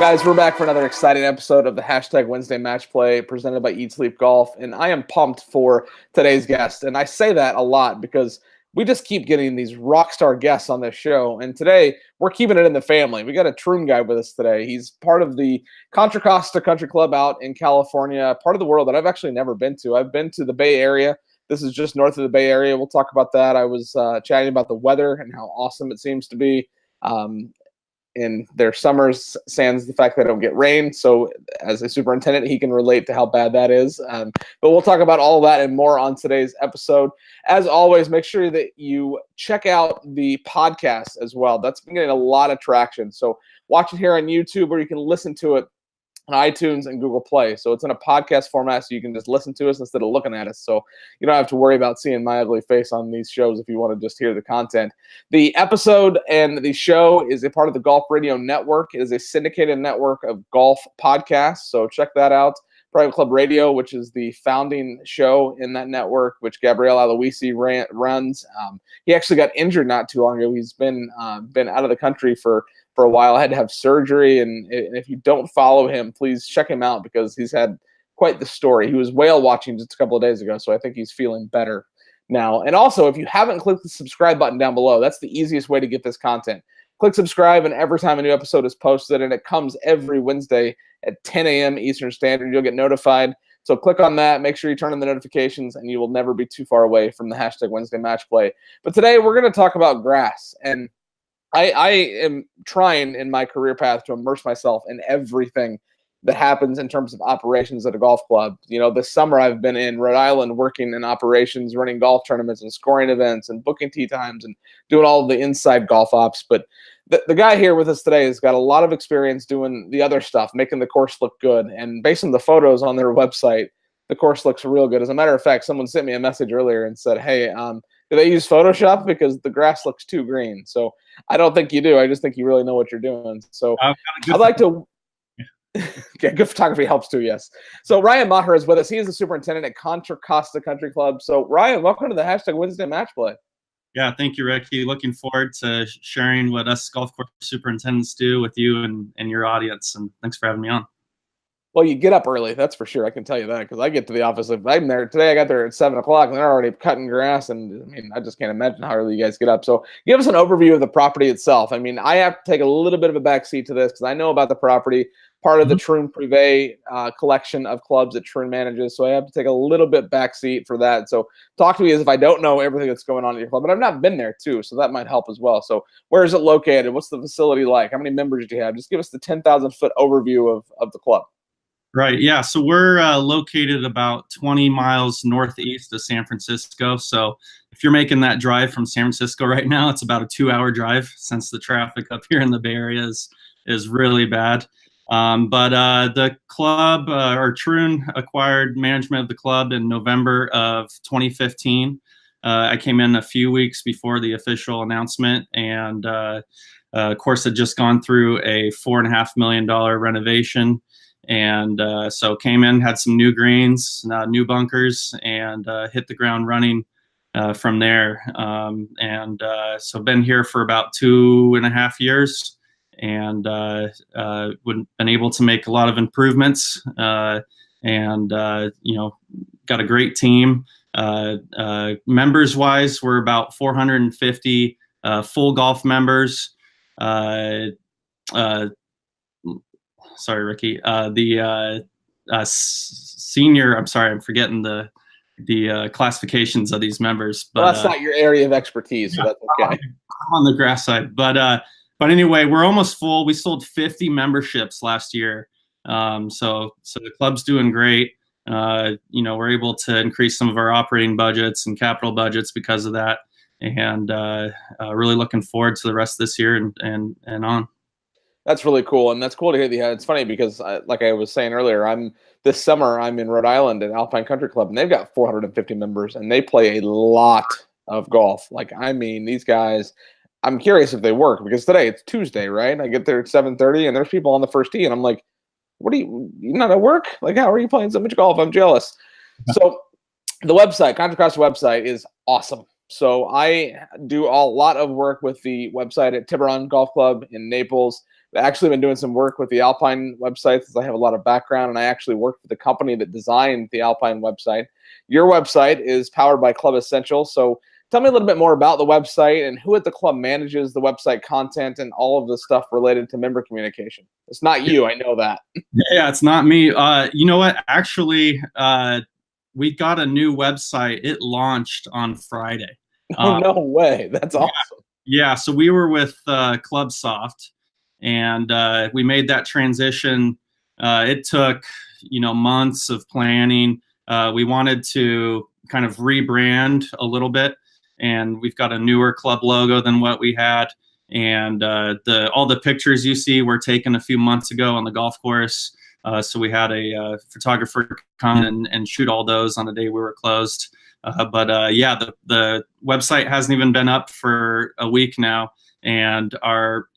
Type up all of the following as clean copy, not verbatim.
Guys, we're back for another exciting episode of the Hashtag Wednesday Match Play presented by Eat Sleep Golf, and I am pumped for today's guest. And I say that a lot because we just keep getting these rock star guests on this show, and today we're keeping it in the family. We got a Troon guy with us today. He's part of the Contra Costa Country Club out in California, part of the world that I've actually never been to. I've been to the Bay Area. This is just north of the Bay Area. We'll talk about that. I was chatting about the weather and how awesome it seems to be. In their summers, sans the fact that they don't get rain. So as a superintendent, he can relate to how bad that is. But we'll talk about all of that and more on today's episode. As always, make sure that you check out the podcast as well. That's been getting a lot of traction. So watch it here on YouTube, or you can listen to it on iTunes and Google Play. So it's in a podcast format, so you can just listen to us instead of looking at us. So you don't have to worry about seeing my ugly face on these shows if you want to just hear the content. The episode and the show is a part of the Golf Radio Network. It is a syndicated network of golf podcasts, so check that out. Private Club Radio, which is the founding show in that network, which Gabriel Aloisi runs. He actually got injured not too long ago. He's been out of the country for a while. I had to have surgery, and if you don't follow him, please check him out because he's had quite the story. He was whale watching just a couple of days ago, so I think he's feeling better now. And also, if you haven't clicked the subscribe button down below, that's the easiest way to get this content. Click subscribe, and every time a new episode is posted, and it comes every Wednesday at 10 a.m. Eastern Standard, you'll get notified. So click on that, make sure you turn on the notifications, and you will never be too far away from the Hashtag Wednesday Match Play. But today, we're going to talk about grass, and I am trying in my career path to immerse myself in everything that happens in terms of operations at a golf club. You know, this summer I've been in Rhode Island working in operations, running golf tournaments and scoring events and booking tee times and doing all of the inside golf ops. But the guy here with us today has got a lot of experience doing the other stuff, making the course look good. And based on the photos on their website, the course looks real good. As a matter of fact, someone sent me a message earlier and said, hey, do they use Photoshop? Because the grass looks too green. So I don't think you do. I just think you really know what you're doing. So I'd like to... Okay, good photography helps too, yes. So Ryan Maher is with us. He is the superintendent at Contra Costa Country Club. So Ryan, welcome to the Hashtag Wednesday Match Play. Yeah, thank you, Ricky. Looking forward to sharing what us golf course superintendents do with you and your audience. And thanks for having me on. Well, you get up early, that's for sure. I can tell you that because I get to the office. If I'm there today, I got there at 7 o'clock, and they're already cutting grass. And I mean, I just can't imagine how early you guys get up. So, give us an overview of the property itself. I mean, I have to take a little bit of a backseat to this because I know about the property, part of the Troon Privé collection of clubs that Troon manages. So I have to take a little bit backseat for that. So, talk to me as if I don't know everything that's going on at your club, but I've not been there too, so that might help as well. So, where is it located? What's the facility like? How many members do you have? Just give us the 10,000-foot overview of the club. Right, yeah, so we're located about 20 miles northeast of San Francisco. So if you're making that drive from San Francisco right now, it's about a 2-hour drive since the traffic up here in the Bay Area is really bad. But the club, or Troon, acquired management of the club in November of 2015. I came in a few weeks before the official announcement, and of course, had just gone through a $4.5 million renovation. And so came in, had some new greens, new bunkers, and hit the ground running from there. So been here for about 2.5 years, and been able to make a lot of improvements, and got a great team. Members wise, we're about 450 full golf members. Sorry, Ricky. The senior, I'm sorry, I'm forgetting the classifications of these members. But well, that's not your area of expertise, so that's okay. On the grass side. But anyway, we're almost full. We sold 50 memberships last year. So the club's doing great. We're able to increase some of our operating budgets and capital budgets because of that. And really looking forward to the rest of this year and on. That's really cool, and that's cool to hear. It's funny because, like I was saying earlier, this summer I'm in Rhode Island at Alpine Country Club, and they've got 450 members, and they play a lot of golf. Like, I mean, these guys. I'm curious if they work because today it's Tuesday, right? I get there at 7:30, and there's people on the first tee, and I'm like, "What are you not at work? Like, how are you playing so much golf? I'm jealous." So, the website, Contra Costa website, is awesome. So I do a lot of work with the website at Tiburon Golf Club in Naples. I've actually been doing some work with the Alpine website since I have a lot of background, and I actually work for the company that designed the Alpine website. Your website is powered by Club Essential. So tell me a little bit more about the website and who at the club manages the website content and all of the stuff related to member communication. It's not you, I know that. Yeah, it's not me. You know what? Actually, we got a new website. It launched on Friday. Oh, no way. That's awesome. Yeah, so we were with ClubSoft, and we made that transition. It took, months of planning. We wanted to kind of rebrand a little bit, and we've got a newer club logo than what we had. And all the pictures you see were taken a few months ago on the golf course. So we had a photographer come and shoot all those on the day we were closed. Yeah, the website hasn't even been up for a week now. And our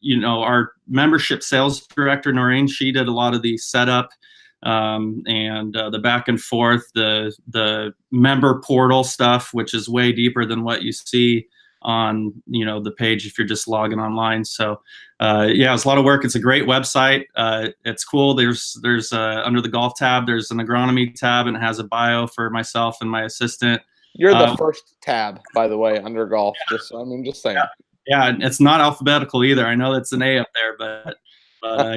membership sales director, Noreen, she did a lot of the setup and the back and forth, the member portal stuff, which is way deeper than what you see on the page if you're just logging online. So yeah, it's a lot of work. It's a great website. It's cool. There's under the golf tab, there's an agronomy tab, and it has a bio for myself and my assistant. You're the first tab, by the way, under golf. Yeah. Just saying. Yeah, it's not alphabetical either. I know that's an A up there, but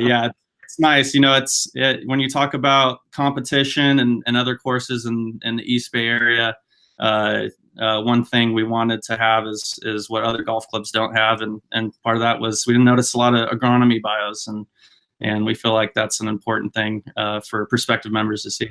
yeah, it's nice. When you talk about competition and other courses in the East Bay area, one thing we wanted to have is what other golf clubs don't have, and part of that was we didn't notice a lot of agronomy bios, and we feel like that's an important thing for prospective members to see.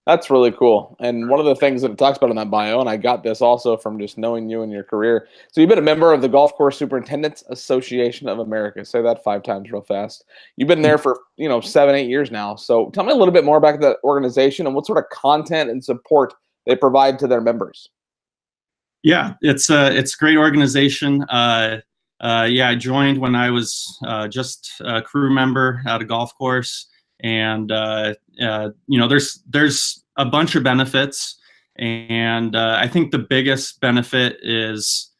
That's really cool. And one of the things that it talks about in that bio, and I got this also from just knowing you and your career. So you've been a member of the Golf Course Superintendents Association of America. Say that 5 times real fast. You've been there for 7, 8 years now. So tell me a little bit more about that organization and what sort of content and support they provide to their members. Yeah, it's a great organization. Yeah, I joined when I was just a crew member at a golf course, and there's a bunch of benefits, and I think the biggest benefit is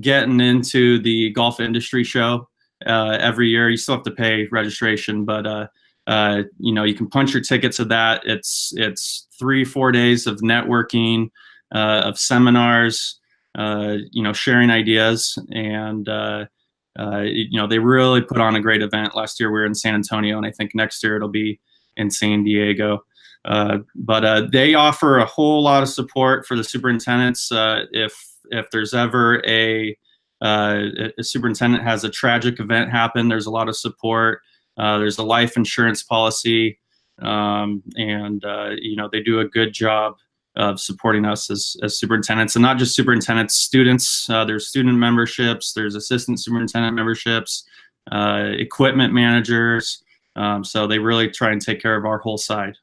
getting into the golf industry show every year. You still have to pay registration, but you can punch your ticket to that. It's 3-4 days of networking, of seminars, sharing ideas, and they really put on a great event. Last year we were in San Antonio, and I think next year it'll be in San Diego. But they offer a whole lot of support for the superintendents. If there's ever a superintendent has a tragic event happen, there's a lot of support. There's a life insurance policy, and they do a good job of supporting us as superintendents, and not just superintendents, students. There's student memberships, there's assistant superintendent memberships, equipment managers. So they really try and take care of our whole side.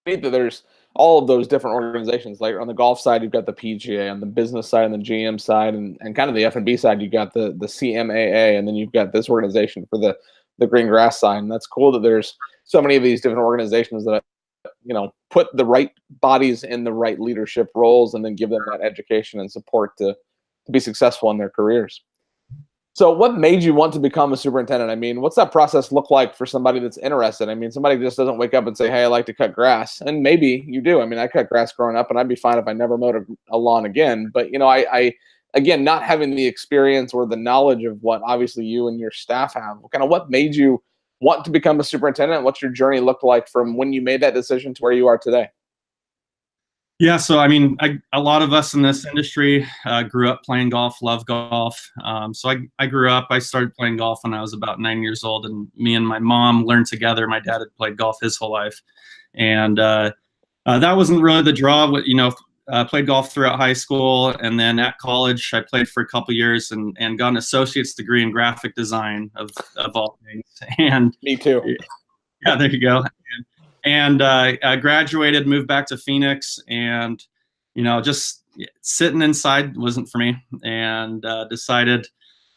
That there's all of those different organizations. Like on the golf side, you've got the PGA, on the business side and the GM side, and kind of the F&B side, you've got the CMAA, and then you've got this organization for the green grass side. And that's cool that there's so many of these different organizations that put the right bodies in the right leadership roles and then give them that education and support to be successful in their careers. So what made you want to become a superintendent? I mean, what's that process look like for somebody that's interested? I mean, somebody just doesn't wake up and say, hey, I like to cut grass. And maybe you do. I mean, I cut grass growing up, and I'd be fine if I never mowed a lawn again. But, I again, not having the experience or the knowledge of what obviously you and your staff have, kind of what made you want to become a superintendent? What's your journey looked like from when you made that decision to where you are today? Yeah, so I mean, a lot of us in this industry grew up playing golf, love golf. So I grew up, I started playing golf when I was about 9 years old, and me and my mom learned together. My dad had played golf his whole life. And that wasn't really the draw. Played golf throughout high school, and then at college, I played for a couple years and got an associate's degree in graphic design of all things. And me too. Yeah, there you go. And I graduated, moved back to Phoenix, and just sitting inside wasn't for me, and decided,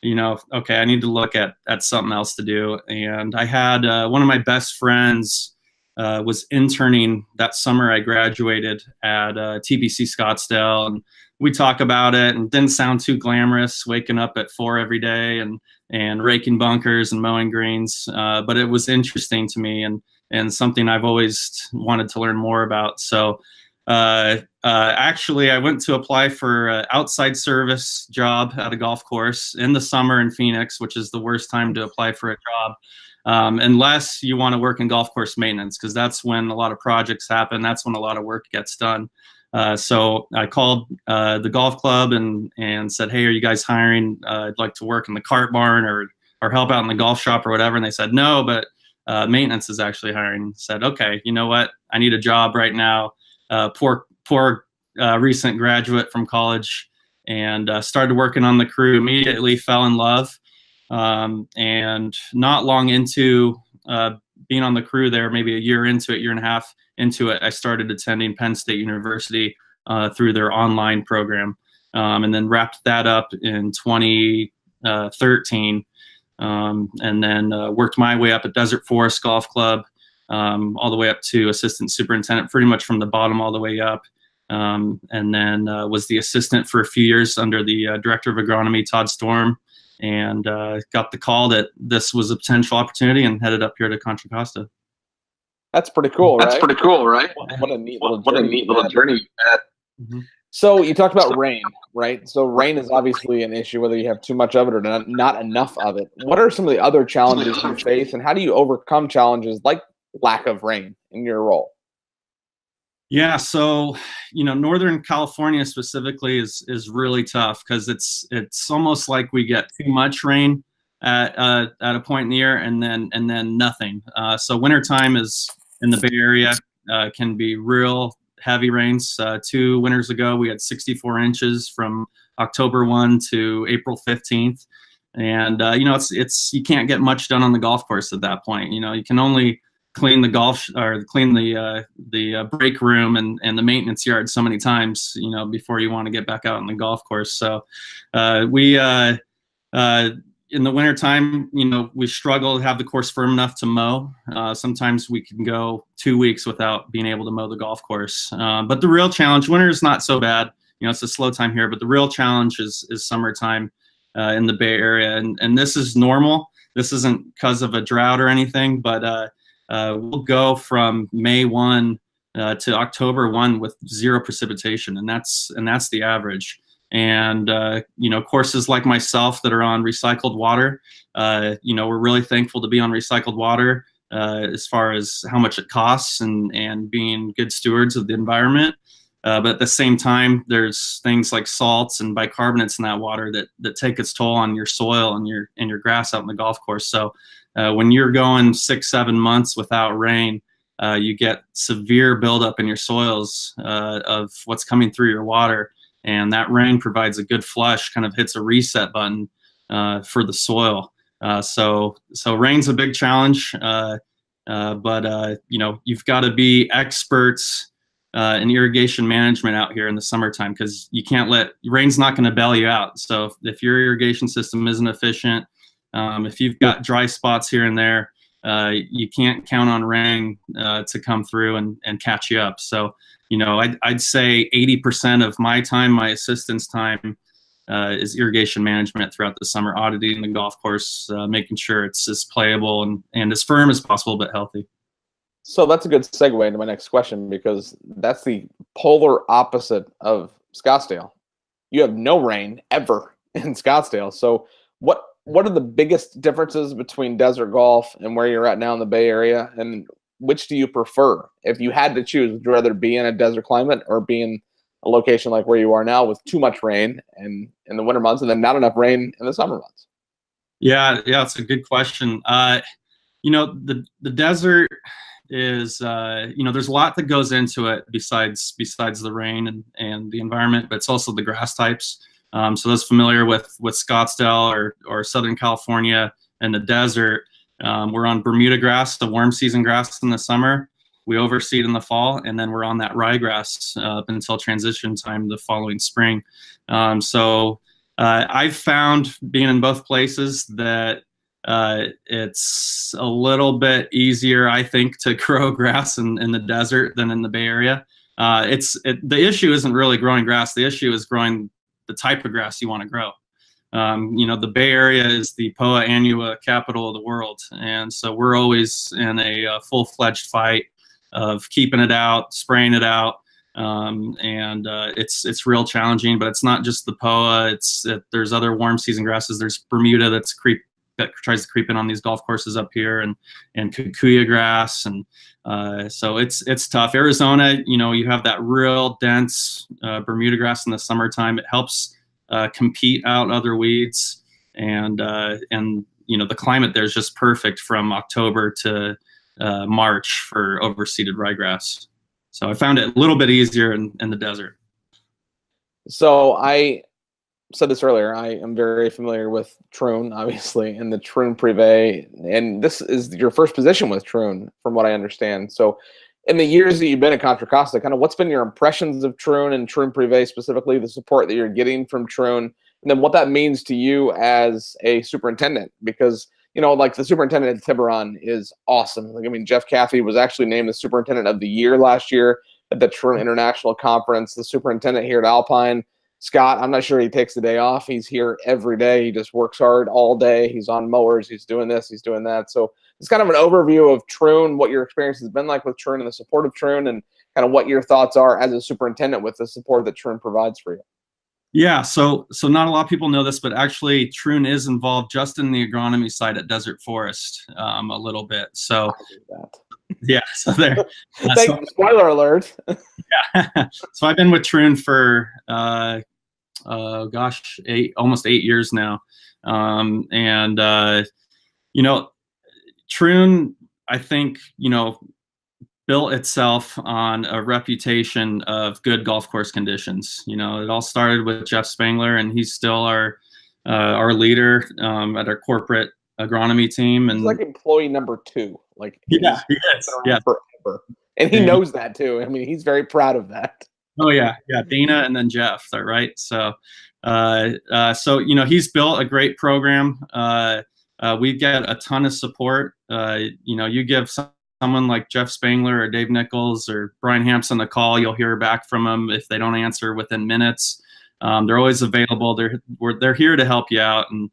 okay, I need to look at something else to do. And I had one of my best friends was interning that summer I graduated at TBC Scottsdale, and we talk about it, and it didn't sound too glamorous, waking up at 4 every day and raking bunkers and mowing greens, but it was interesting to me and something I've always wanted to learn more about. So actually, I went to apply for an outside service job at a golf course in the summer in Phoenix, which is the worst time to apply for a job. Unless you want to work in golf course maintenance, because that's when a lot of projects happen. That's when a lot of work gets done. So I called the golf club and said, hey, are you guys hiring? I'd like to work in the cart barn or help out in the golf shop or whatever. And they said, no, but maintenance is actually hiring. Said, okay, you know what? I need a job right now. Poor recent graduate from college, and started working on the crew. Immediately fell in love. And not long into being on the crew there, maybe a year into it, year and a half into it, I started attending Penn State University through their online program, and then wrapped that up in 2013, and then worked my way up at Desert Forest Golf Club, all the way up to assistant superintendent, pretty much from the bottom all the way up, and then was the assistant for a few years under the director of agronomy, Todd Storm, and got the call that this was a potential opportunity and headed up here to Contra Costa. That's pretty cool, right? That's pretty cool, right? What a neat little What a journey. neat little journey you've had. Mm-hmm. So you talked about rain, right? So rain is obviously an issue, whether you have too much of it or not enough of it. What are some of the other challenges you face, and how do you overcome challenges like lack of rain in your role? Yeah, so Northern California specifically is really tough because it's almost like we get too much rain at a point in the year and then nothing. So wintertime is in the Bay Area can be real heavy rains. 2 winters ago we had 64 inches from October 1 to April 15th, and it's you can't get much done on the golf course at that point. You can only clean the break room and the maintenance yard so many times, before you want to get back out on the golf course. So we in the wintertime, we struggle to have the course firm enough to mow. Sometimes we can go 2 weeks without being able to mow the golf course. But the real challenge, winter is not so bad. It's a slow time here, but the real challenge is summertime in the Bay Area. And this is normal. This isn't because of a drought or anything, but we'll go from May 1 to October 1 with 0 precipitation, and that's the average. And courses like myself that are on recycled water, we're really thankful to be on recycled water as far as how much it costs and being good stewards of the environment. But at the same time, there's things like salts and bicarbonates in that water that take its toll on your soil and your grass out in the golf course. So when you're going 6-7 months without rain, you get severe buildup in your soils of what's coming through your water. And that rain provides a good flush, kind of hits a reset button for the soil. So rain's a big challenge, but you've got to be experts in irrigation management out here in the summertime, because you can't rain's not going to bail you out. So if your irrigation system isn't efficient, if you've got dry spots here and there, you can't count on rain to come through and catch you up. So, I'd say 80% of my time, my assistant's time, is irrigation management throughout the summer, auditing the golf course, making sure it's as playable and as firm as possible, but healthy. So that's a good segue into my next question, because that's the polar opposite of Scottsdale. You have no rain ever in Scottsdale. So what are the biggest differences between desert golf and where you're at now in the Bay Area, and which do you prefer? If you had to choose, would you rather be in a desert climate or be in a location like where you are now with too much rain in the winter months and then not enough rain in the summer months? Yeah, it's a good question. The desert is there's a lot that goes into it besides the rain and the environment, but it's also the grass types. So those familiar with Scottsdale or Southern California and the desert, we're on Bermuda grass, the warm season grass in the summer. We overseed in the fall, and then we're on that ryegrass up until transition time the following spring. So I've found, being in both places, that It's a little bit easier, I think, to grow grass in the desert than in the Bay Area. The issue isn't really growing grass. The issue is growing the type of grass you want to grow. The Bay Area is the Poa annua capital of the world, and so we're always in a full-fledged fight of keeping it out, spraying it out, and it's real challenging. But it's not just the Poa. There's other warm season grasses. There's Bermuda that tries to creep in on these golf courses up here, and kikuyu grass, and so it's tough. Arizona, you have that real dense Bermuda grass in the summertime. It helps compete out other weeds, and the climate there is just perfect from October to March for overseeded ryegrass. So I found it a little bit easier in the desert. So I said this earlier, I am very familiar with Troon, obviously, and the Troon Privé, and this is your first position with Troon, from what I understand. So in the years that you've been at Contra Costa, kind of what's been your impressions of Troon and Troon Privé, specifically the support that you're getting from Troon, and then what that means to you as a superintendent? Because, like the superintendent at Tiburon is awesome. Like, I mean, Jeff Caffey was actually named the superintendent of the year last year at the Troon International Conference. The superintendent here at Alpine, Scott, I'm not sure he takes the day off. He's here every day. He just works hard all day. He's on mowers. He's doing this. He's doing that. So it's kind of an overview of Troon, what your experience has been like with Troon and the support of Troon, and kind of what your thoughts are as a superintendent with the support that Troon provides for you. Yeah, so not a lot of people know this, but actually Troon is involved just in the agronomy side at Desert Forest a little bit. So yeah, so there. Spoiler alert. Yeah. So I've been with Troon for almost 8 years now, Troon, I think, built itself on a reputation of good golf course conditions. It all started with Jeff Spangler, and he's still our leader at our corporate agronomy team. And he's like employee number 2. Like, yeah, he is. Yeah, forever. And he knows that too. I mean, he's very proud of that. Oh yeah, Dana and then Jeff, right? So, he's built a great program. We get a ton of support. You give someone like Jeff Spangler or Dave Nichols or Brian Hampson a call, you'll hear back from them if they don't answer within minutes. They're always available. They're here to help you out, and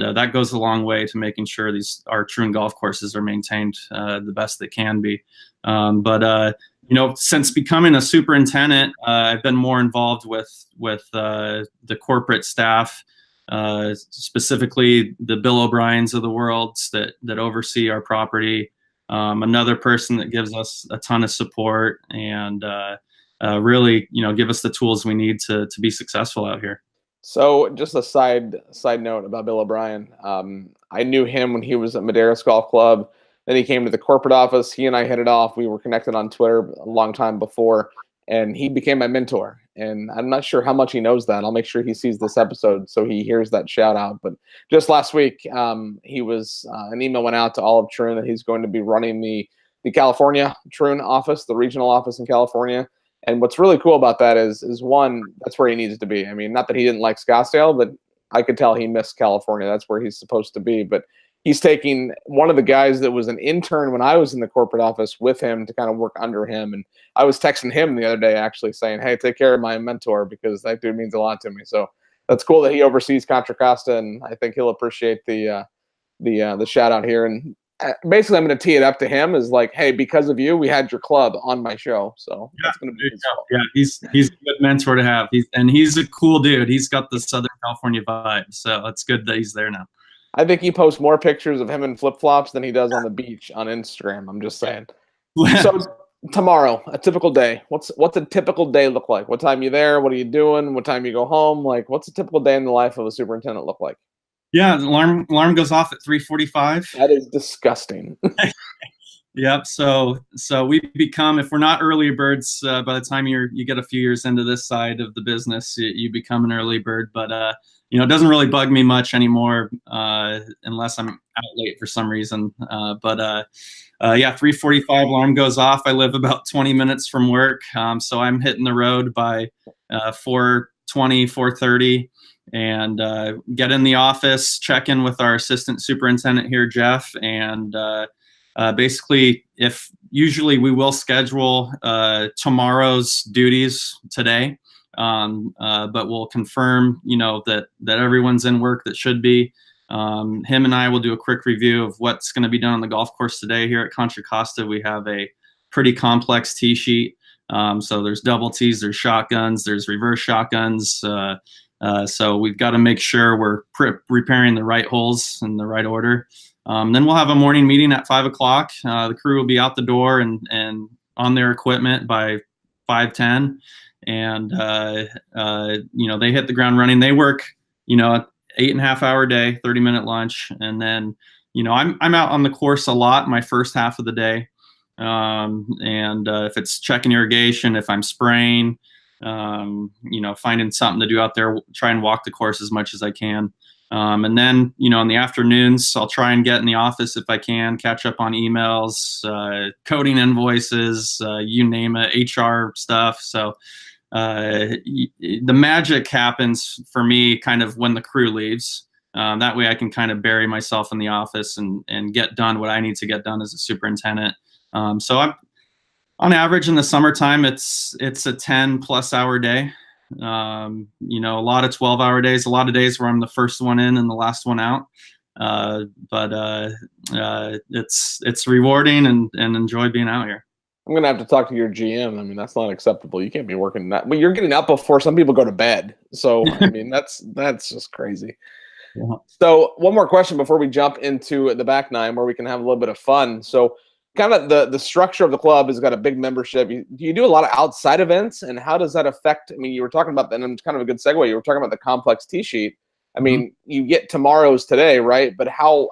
that goes a long way to making sure our Troon golf courses are maintained the best they can be. Since becoming a superintendent, I've been more involved with the corporate staff, specifically the Bill O'Briens of the world that oversee our property. Another person that gives us a ton of support and really, give us the tools we need to be successful out here. So just a side note about Bill O'Brien. I knew him when he was at Madeiras Golf Club. Then he came to the corporate office. He and I hit it off. We were connected on Twitter a long time before, and he became my mentor. And I'm not sure how much he knows that. I'll make sure he sees this episode so he hears that shout out. But just last week, an email went out to all of Troon that he's going to be running the California Troon office, the regional office in California. And what's really cool about that is one, that's where he needs to be. I mean, not that he didn't like Scottsdale, but I could tell he missed California. That's where he's supposed to be. But he's taking one of the guys that was an intern when I was in the corporate office with him to kind of work under him. And I was texting him the other day actually saying, hey, take care of my mentor, because that dude means a lot to me. So that's cool that he oversees Contra Costa, and I think he'll appreciate the shout out here. And basically I'm going to tee it up to him as like, hey, because of you, we had your club on my show. So yeah, that's going to be he's a good mentor to have. He's a cool dude. He's got the Southern California vibe. So it's good that he's there now. I think he posts more pictures of him in flip-flops than he does on the beach on Instagram. I'm just saying. So tomorrow, a typical day. What's a typical day look like? What time are you there? What are you doing? What time you go home? Like, what's a typical day in the life of a superintendent look like? Yeah, the alarm goes off at 3:45. That is disgusting. Yep. So we become, if we're not early birds, by the time you get a few years into this side of the business, you become an early bird. But it doesn't really bug me much anymore unless I'm out late for some reason. 3:45 alarm goes off. I live about 20 minutes from work, so I'm hitting the road by 4:20 4:20, 4:30, and get in the office, check in with our assistant superintendent here, Jeff, and basically, usually we will schedule tomorrow's duties today, but we'll confirm, that everyone's in work that should be. Him and I will do a quick review of what's going to be done on the golf course today. Here at Contra Costa, we have a pretty complex tee sheet. So there's double tees, there's shotguns, there's reverse shotguns. So we've got to make sure we're repairing the right holes in the right order. Then we'll have a morning meeting at 5 o'clock. The crew will be out the door and on their equipment by 5:10. And, they hit the ground running. They work, 8.5-hour day, 30-minute lunch. And then, I'm out on the course a lot my first half of the day. If it's checking irrigation, if I'm spraying, finding something to do out there, try and walk the course as much as I can. And then, in the afternoons, I'll try and get in the office if I can, catch up on emails, coding invoices, you name it, HR stuff. So the magic happens for me kind of when the crew leaves. That way I can kind of bury myself in the office and get done what I need to get done as a superintendent. So I'm on average in the summertime, it's a 10+ hour day. A lot of 12-hour days, a lot of days where I'm the first one in and the last one out. But it's rewarding and enjoy being out here. I'm going to have to talk to your GM. I mean, that's not acceptable. You can't be working that. But you're getting up before some people go to bed. So, I mean, that's just crazy. Yeah. So one more question before we jump into the back nine where we can have a little bit of fun. So kind of the structure of the club has got a big membership. Do you do a lot of outside events, and how does that affect? I mean, you were talking about that, and it's kind of a good segue. You were talking about the complex tee sheet. I mean, you get tomorrow's today, right? But how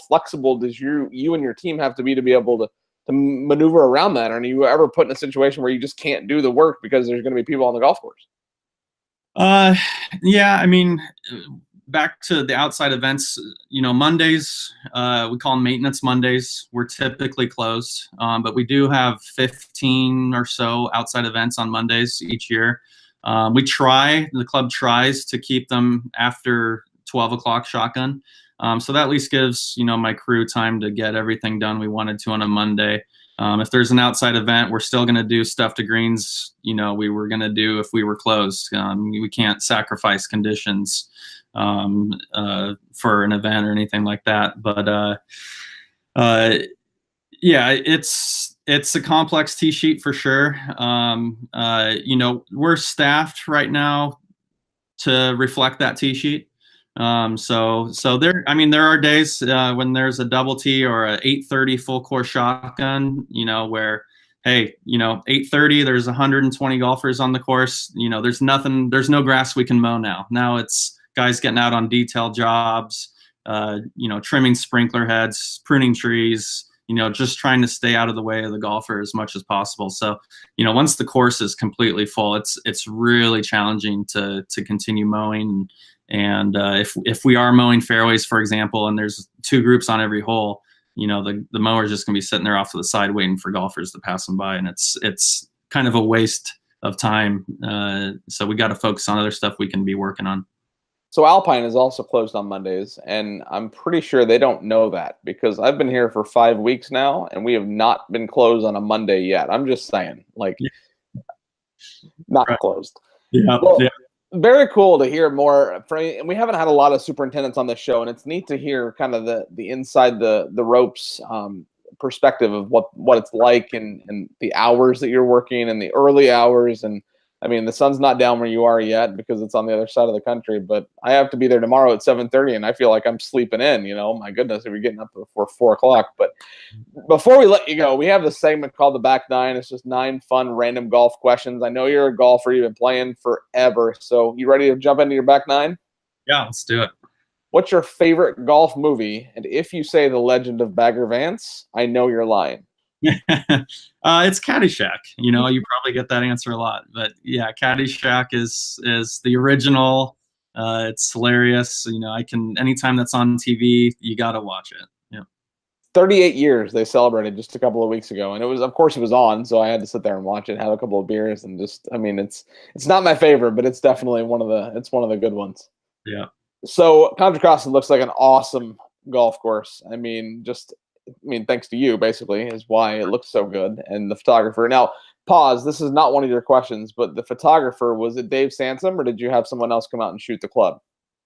flexible does you and your team have to be able to maneuver around that? Are you ever put in a situation where you just can't do the work because there's going to be people on the golf course? Yeah, I mean, back to the outside events, Mondays, we call them maintenance Mondays. We're typically closed, but we do have 15 or so outside events on Mondays each year. The club tries to keep them after 12 o'clock shotgun. So that at least gives, my crew time to get everything done we wanted to on a Monday. If there's an outside event, we're still going to do stuff to greens, we were going to do if we were closed. We can't sacrifice conditions for an event or anything like that. But yeah, it's a complex tee sheet for sure. We're staffed right now to reflect that tee sheet. So there are days when there's a double tee or a 8:30 full course shotgun, where, hey, 8:30, there's 120 golfers on the course. There's no grass we can mow now. Now it's guys getting out on detailed jobs, trimming sprinkler heads, pruning trees, just trying to stay out of the way of the golfer as much as possible. So, once the course is completely full, it's really challenging to continue mowing. And if we are mowing fairways, for example, and there's 2 groups on every hole, the mower's just gonna be sitting there off to the side waiting for golfers to pass them by, and it's kind of a waste of time. So we got to focus on other stuff we can be working on. So Alpine is also closed on Mondays, and I'm pretty sure they don't know that because I've been here for 5 weeks now, and we have not been closed on a Monday yet. I'm just saying, not closed. Yeah. Well, yeah. Very cool to hear more. And we haven't had a lot of superintendents on this show, and it's neat to hear kind of the inside the ropes perspective of what it's like and the hours that you're working and the early hours. And I mean, the sun's not down where you are yet because it's on the other side of the country, but I have to be there tomorrow at 7:30 and I feel like I'm sleeping in, my goodness, if you're getting up before 4 o'clock. But before we let you go, we have this segment called the Back Nine. It's just 9 fun, random golf questions. I know you're a golfer. You've been playing forever. So you ready to jump into your Back Nine? Yeah, let's do it. What's your favorite golf movie? And if you say The Legend of Bagger Vance, I know you're lying. It's Caddyshack. You probably get that answer a lot, but yeah, Caddyshack is the original. It's hilarious. Anytime that's on TV, you got to watch it. Yeah. 38 years they celebrated just a couple of weeks ago, and of course it was on, so I had to sit there and watch it, have a couple of beers, and I mean, it's not my favorite, but it's definitely one of the good ones. Yeah. So Contra Costa looks like an awesome golf course. I mean, thanks to you, basically, is why it looks so good, and the photographer. Now, pause. This is not one of your questions, but the photographer, was it Dave Sansom, or did you have someone else come out and shoot the club?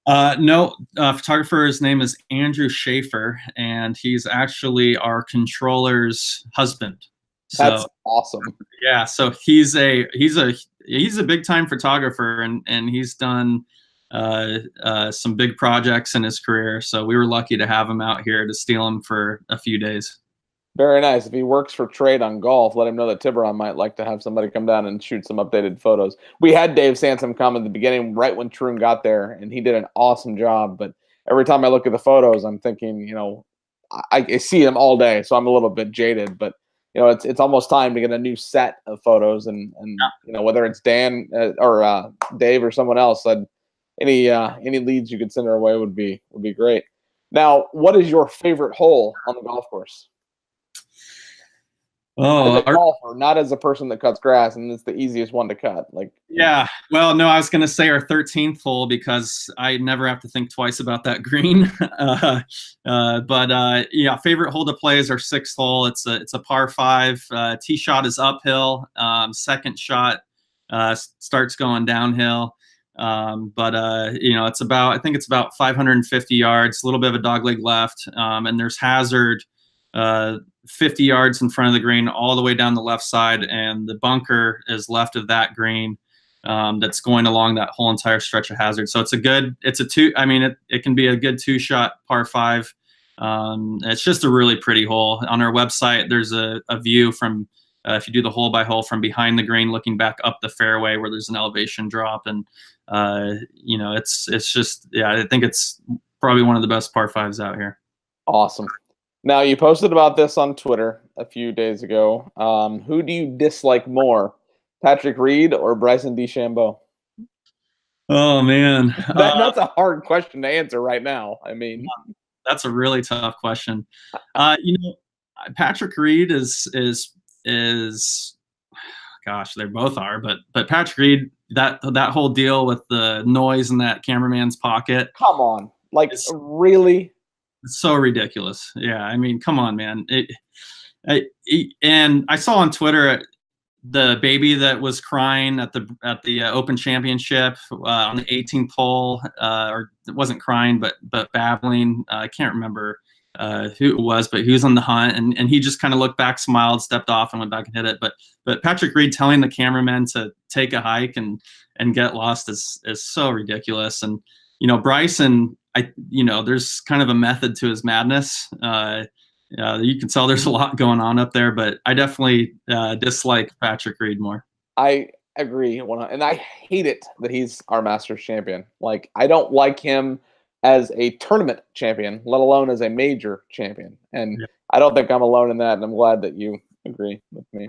No, photographer's name is Andrew Schaefer, and he's actually our controller's husband. So, that's awesome. Yeah, so he's a big time photographer, and he's done some big projects in his career. So we were lucky to have him out here to steal him for a few days. Very nice. If he works for Trade on Golf, let him know that Tiburon might like to have somebody come down and shoot some updated photos. We had Dave Sansom come in the beginning, right when Troon got there, and he did an awesome job. But every time I look at the photos, I'm thinking, I see him all day, so I'm a little bit jaded. But it's almost time to get a new set of photos, and whether it's Dan or Dave or someone else, any leads you could send our way would be great. Now, what is your favorite hole on the golf course? Oh, as a golfer, not as a person that cuts grass, and it's the easiest one to cut. Yeah, well, no, I was gonna say our 13th hole because I never have to think twice about that green. Yeah, favorite hole to play is our 6th hole. It's a par 5. Tee shot is uphill. Second shot starts going downhill. It's I think it's about 550 yards, a little bit of a dogleg left, and there's hazard 50 yards in front of the green all the way down the left side, and the bunker is left of that green that's going along that whole entire stretch of hazard. So it can be a good 2-shot par 5. It's just a really pretty hole. On our website, there's a view from if you do the hole by hole from behind the green, looking back up the fairway where there's an elevation drop, and it's just, yeah, I think it's probably one of the best par 5s out here. Awesome. Now, you posted about this on Twitter a few days ago. Who do you dislike more, Patrick Reed or Bryson DeChambeau? Oh, man. That's a hard question to answer right now. I mean, that's a really tough question. Patrick Reed is gosh, they both are, but Patrick Reed, that whole deal with the noise in that cameraman's pocket. Come on. Really? It's so ridiculous. Yeah, I mean, come on, man. And I saw on Twitter the baby that was crying at the Open Championship on the 18th hole, or it wasn't crying, but babbling. I can't remember who it was, but he was on the hunt, and he just kind of looked back, smiled, stepped off, and went back and hit it. But Patrick Reed telling the cameraman to take a hike and get lost is so ridiculous. And Bryson, there's kind of a method to his madness. You can tell there's a lot going on up there, but I definitely dislike Patrick Reed more. I agree, and I hate it that he's our Masters champion. I don't like him as a tournament champion, let alone as a major champion. And yeah. I don't think I'm alone in that, and I'm glad that you agree with me.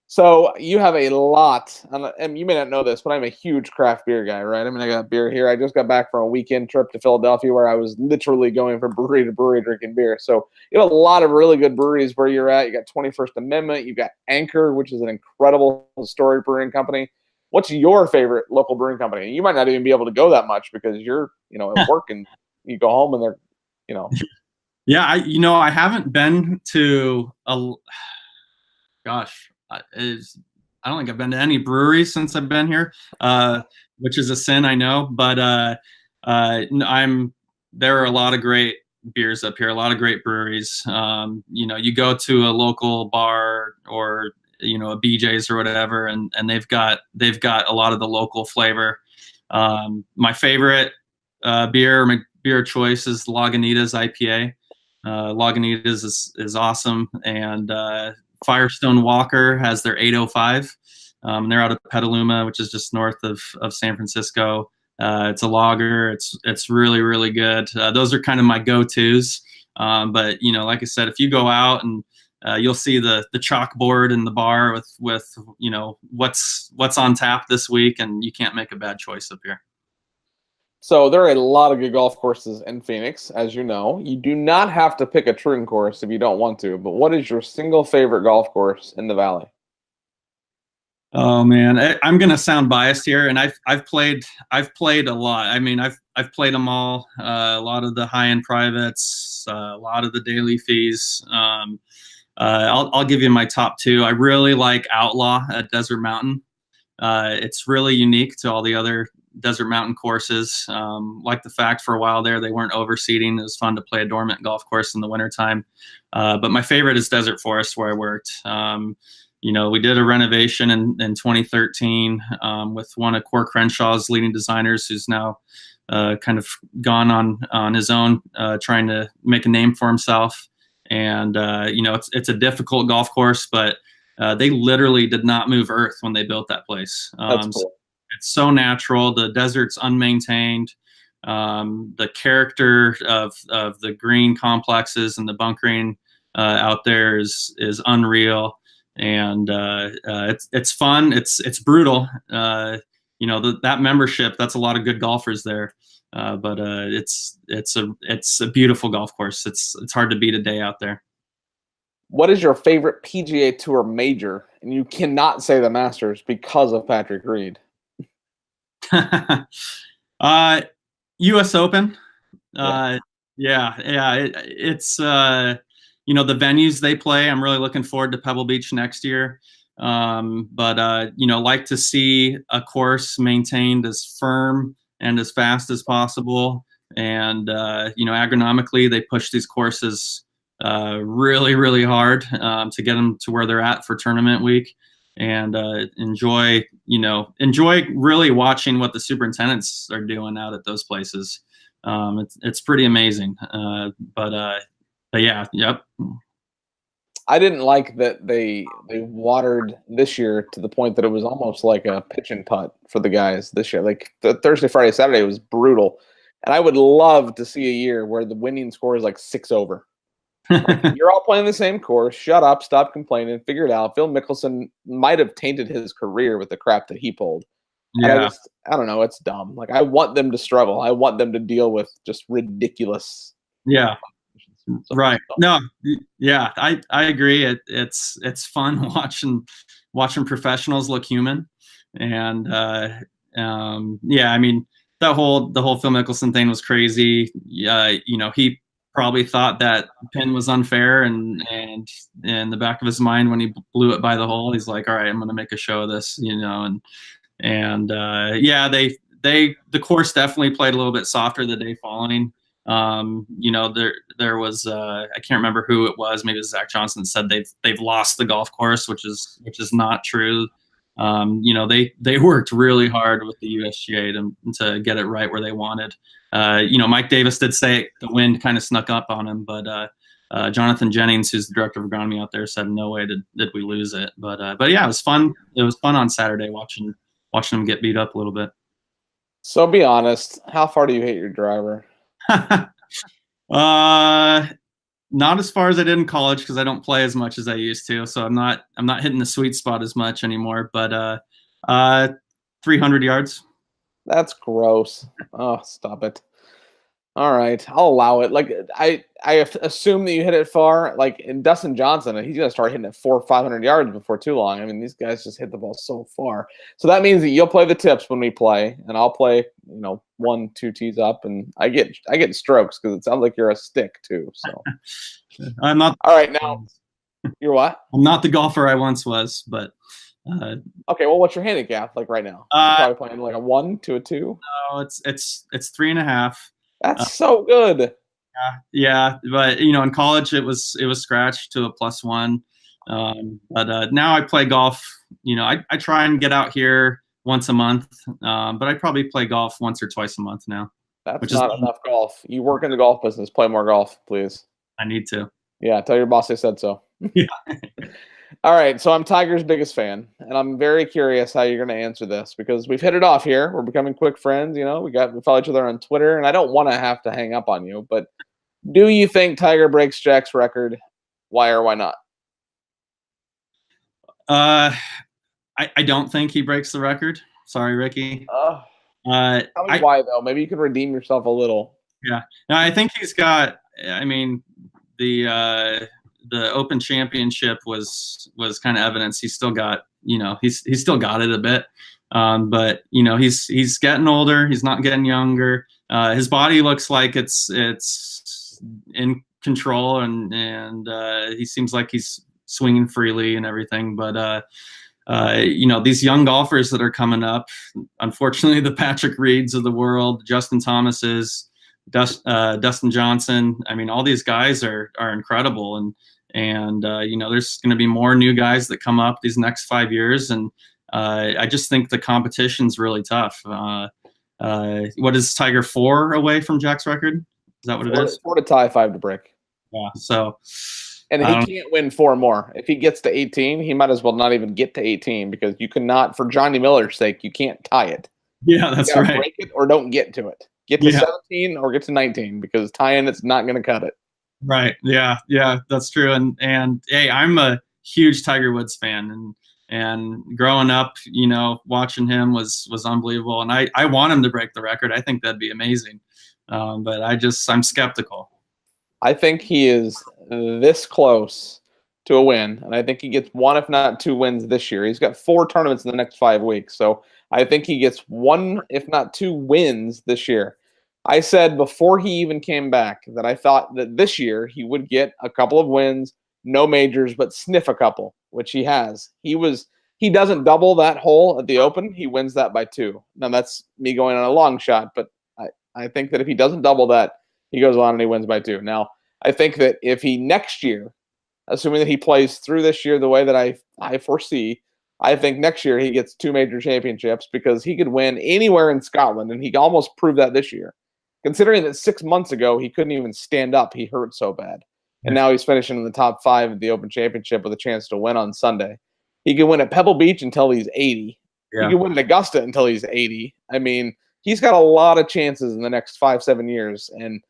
So you have a lot, and you may not know this, but I'm a huge craft beer guy, right? I mean, I got beer here. I just got back from a weekend trip to Philadelphia where I was literally going from brewery to brewery drinking beer. So you have a lot of really good breweries where you're at. You got 21st Amendment. You got Anchor, which is an incredible historic brewing company. What's your favorite local brewing company? You might not even be able to go that much because you're, at work and you go home and they're, Yeah, I haven't been to I don't think I've been to any breweries since I've been here, which is a sin, I know. But there are a lot of great beers up here, a lot of great breweries. You go to a local bar or a BJ's or whatever, and they've got a lot of the local flavor. My favorite beer choice is Lagunitas IPA. Lagunitas is awesome, and Firestone Walker has their 805. They're out of Petaluma, which is just north of San Francisco. It's a lager. It's really, really good. Those are kind of my go-tos. But like I said, if you go out and you'll see the chalkboard in the bar with what's on tap this week, and you can't make a bad choice up here. So there are a lot of good golf courses in Phoenix, as you know. You do not have to pick a Troon course if you don't want to, but what is your single favorite golf course in the Valley? Oh man, I'm gonna sound biased here, and I've played a lot. I mean, I've played them all. A lot of the high end privates, a lot of the daily fees. I'll give you my top two. I really like Outlaw at Desert Mountain. It's really unique to all the other desert mountain courses. Like the fact for a while there they weren't overseeding. It was fun to play a dormant golf course in the wintertime. But my favorite is Desert Forest where I worked. We did a renovation in 2013 with one of Core Crenshaw's leading designers who's now kind of gone on his own, trying to make a name for himself. And, it's a difficult golf course, but they literally did not move earth when they built that place. That's cool. So it's so natural. The desert's unmaintained. The character of the green complexes and the bunkering out there is unreal, and it's fun. It's brutal. That membership. That's a lot of good golfers there. But it's a beautiful golf course. It's hard to beat a day out there. What is your favorite PGA Tour major? And you cannot say the Masters because of Patrick Reed. U.S. Open. It's the venues they play. I'm really looking forward to Pebble Beach next year. Like to see a course maintained as firm and as fast as possible. And agronomically, they push these courses really, really hard to get them to where they're at for tournament week. And enjoy really watching what the superintendents are doing out at those places. It's pretty amazing. But yeah, yep. I didn't like that they watered this year to the point that it was almost like a pitch and putt for the guys this year. Like the Thursday, Friday, Saturday was brutal. And I would love to see a year where the winning score is like 6 over. Like, you're all playing the same course. Shut up. Stop complaining. Figure it out. Phil Mickelson might have tainted his career with the crap that he pulled. Yeah. I don't know. It's dumb. Like, I want them to struggle. I want them to deal with just ridiculous. Yeah. Right. No. Yeah. I agree. It's fun watching professionals look human, and yeah. I mean, the whole Phil Mickelson thing was crazy. He probably thought that pin was unfair, and in the back of his mind when he blew it by the hole, he's like, all right, I'm going to make a show of this, and yeah, the course definitely played a little bit softer the day following. There was I can't remember who it was, maybe it was Zach Johnson, said they've lost the golf course, which is not true. They worked really hard with the USGA to get it right where they wanted. Mike Davis did say the wind kind of snuck up on him, but Jonathan Jennings, who's the director of agronomy out there, said no way did we lose it. But yeah, it was fun. It was fun on Saturday watching them get beat up a little bit. So be honest, how far do you hate your driver? Not as far as I did in college because I don't play as much as I used to. So I'm not hitting the sweet spot as much anymore. But 300 yards. That's gross. Oh, stop it. All right, I'll allow it. Like I assume that you hit it far. Like in Dustin Johnson, he's gonna start hitting it 400 or 500 yards before too long. I mean, these guys just hit the ball so far. So that means that you'll play the tips when we play, and I'll play, 1-2 tees up, and I get strokes because it sounds like you're a stick too. So I'm not. All right, now you're what? I'm not the golfer I once was, but. Okay, well, what's your handicap like right now? You're probably playing like a 1 to a 2. No, it's 3.5. That's so good. Yeah, but in college it was scratched to a +1. But now I play golf. I try and get out here once a month, but I probably play golf once or twice a month now. That's not enough golf. You work in the golf business. Play more golf, please. I need to. Yeah, tell your boss I said so. Yeah. All right, so I'm Tiger's biggest fan, and I'm very curious how you're going to answer this because we've hit it off here. We're becoming quick friends. We follow each other on Twitter, and I don't want to have to hang up on you. But do you think Tiger breaks Jack's record? Why or why not? I don't think he breaks the record. Sorry, Ricky. Tell me why though. Maybe you can redeem yourself a little. Yeah, no, I think he's got. I mean, the Open Championship was kind of evidence. He's still got, he's still got it a bit, but he's getting older. He's not getting younger. His body looks like it's in control, and he seems like he's swinging freely and everything. But these young golfers that are coming up, unfortunately, the Patrick Reeds of the world, Justin Thomases, Dustin Johnson. I mean, all these guys are incredible, and there's going to be more new guys that come up these next 5 years, and I just think the competition's really tough. What is Tiger, 4 away from Jack's record? Is that what it is? 4 to tie, 5 to break. Yeah. So, and he can't win 4 more. If he gets to 18, he might as well not even get to 18, because you cannot, for Johnny Miller's sake, you can't tie it. Yeah, that's right. Break it or don't get to it. Get to 17 or get to 19, because tying it's not going to cut it. Right. Yeah, that's true. And hey, I'm a huge Tiger Woods fan, and growing up, watching him was unbelievable. And I want him to break the record. I think that'd be amazing. But I'm skeptical. I think he is this close to a win, and I think he gets 1, if not 2 wins this year. He's got 4 tournaments in the next 5 weeks, so I think he gets 1, if not 2 wins this year. I said before he even came back that I thought that this year he would get a couple of wins, no majors, but sniff a couple, which he has. He doesn't double that hole at the Open. He wins that by 2. Now, that's me going on a long shot, but I think that if he doesn't double that, he goes on and he wins by 2. Now, I think that if he next year, assuming that he plays through this year the way that I foresee, I think next year he gets 2 major championships, because he could win anywhere in Scotland, and he almost proved that this year. Considering that 6 months ago he couldn't even stand up, he hurt so bad. And now he's finishing in the top 5 of the Open Championship with a chance to win on Sunday. He can win at Pebble Beach until he's 80. Yeah. He can win at Augusta until he's 80. I mean, he's got a lot of chances in the next 5-7 years, and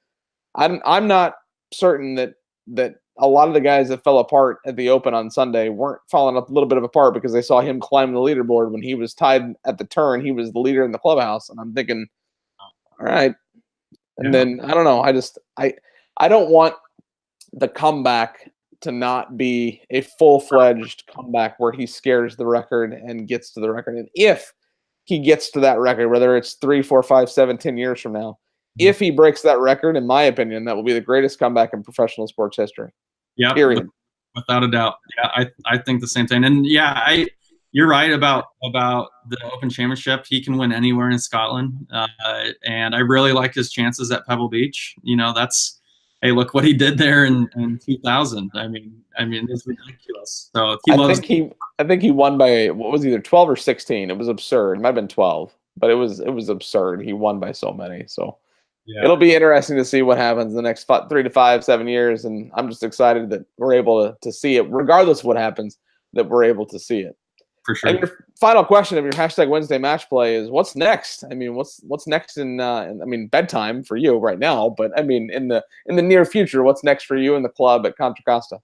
I'm not certain that a lot of the guys that fell apart at the Open on Sunday weren't falling a little bit apart because they saw him climb the leaderboard when he was tied at the turn. He was the leader in the clubhouse, and I'm thinking, all right. And then I don't know. I don't want the comeback to not be a full-fledged comeback where he scares the record and gets to the record. And if he gets to that record, whether it's 3, 4, 5, 7, 10 years from now, if he breaks that record, in my opinion, that will be the greatest comeback in professional sports history. Yeah, period. Without a doubt. Yeah, I think the same thing. And yeah, you're right about the Open Championship. He can win anywhere in Scotland, and I really like his chances at Pebble Beach. Hey, look what he did there in 2000. I mean, it's ridiculous. So I think he won by, what was either 12 or 16. It was absurd. It might have been 12, but it was absurd. He won by so many. So it'll be interesting to see what happens in the next 3 to 5, 7 years. And I'm just excited that we're able to see it, regardless of what happens, that we're able to see it. For sure. And your final question of your hashtag Wednesday match play is, what's next? I mean, what's next in bedtime for you right now, but I mean in the near future, what's next for you in the club at Contra Costa?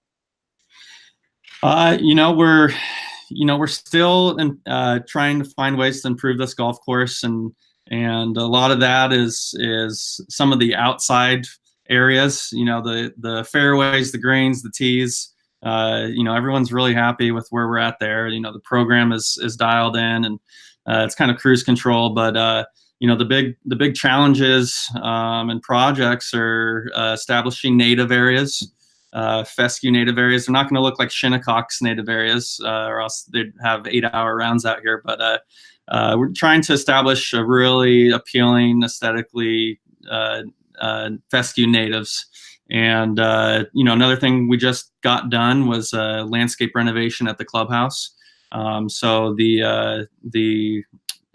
We're still trying to find ways to improve this golf course, and a lot of that is some of the outside areas, the fairways, the greens, the tees. Everyone's really happy with where we're at there. The program is dialed in, and it's kind of cruise control. But the big challenges and projects are establishing native areas, fescue native areas. They're not going to look like Shinnecock's native areas, or else they'd have 8-hour rounds out here. But we're trying to establish a really appealing, aesthetically fescue natives. And another thing we just got done was a landscape renovation at the clubhouse. So the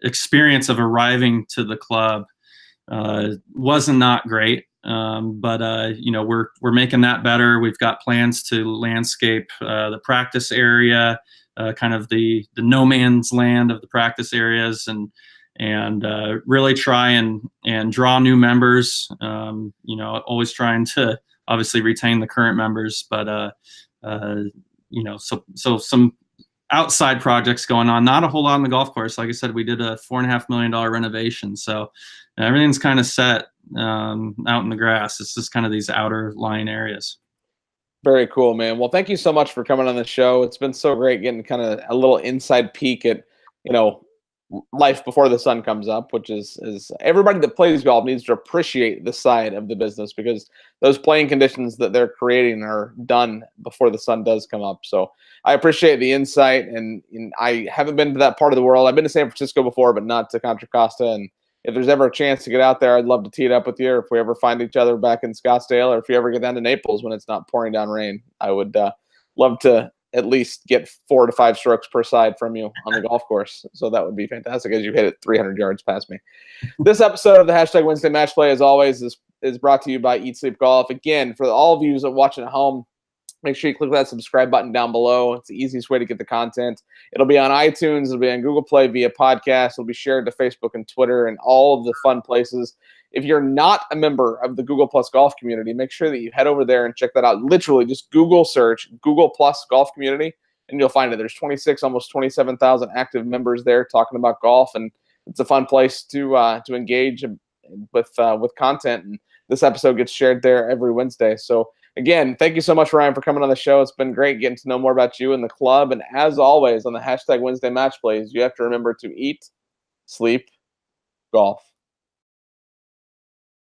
experience of arriving to the club wasn't not great, but we're making that better. We've got plans to landscape the practice area, kind of the no man's land of the practice areas, and really try and draw new members. Always trying to obviously retain the current members, but so some outside projects going on. Not a whole lot on the golf course. Like I said, we did a $4.5 million renovation, so everything's kind of set out in the grass. It's just kind of these outer lying areas. Very cool, man. Well, thank you so much for coming on the show. It's been so great getting kind of a little inside peek at, life before the sun comes up, which is everybody that plays golf needs to appreciate this side of the business, because those playing conditions that they're creating are done before the sun does come up. So I appreciate the insight, and I haven't been to that part of the world. I've been to San Francisco before, but not to Contra Costa. And if there's ever a chance to get out there, I'd love to tee it up with you. Or if we ever find each other back in Scottsdale, or if you ever get down to Naples when it's not pouring down rain, I would love to at least get 4 to 5 strokes per side from you on the golf course. So that would be fantastic, as you hit it 300 yards past me. This episode of the Hashtag Wednesday Match Play, as always, is brought to you by Eat Sleep Golf. Again, for all of you that are watching at home, make sure you click that subscribe button down below. It's the easiest way to get the content. It'll be on iTunes. It'll be on Google Play via podcast. It'll be shared to Facebook and Twitter and all of the fun places. If you're not a member of the Google Plus Golf community, make sure that you head over there and check that out. Literally, just Google search Google Plus Golf community, and you'll find it. There's 26, almost 27,000 active members there talking about golf, and it's a fun place to engage with content. And this episode gets shared there every Wednesday. So again, thank you so much, Ryan, for coming on the show. It's been great getting to know more about you and the club. And as always, on the Hashtag Wednesday Match Plays, you have to remember to eat, sleep, golf.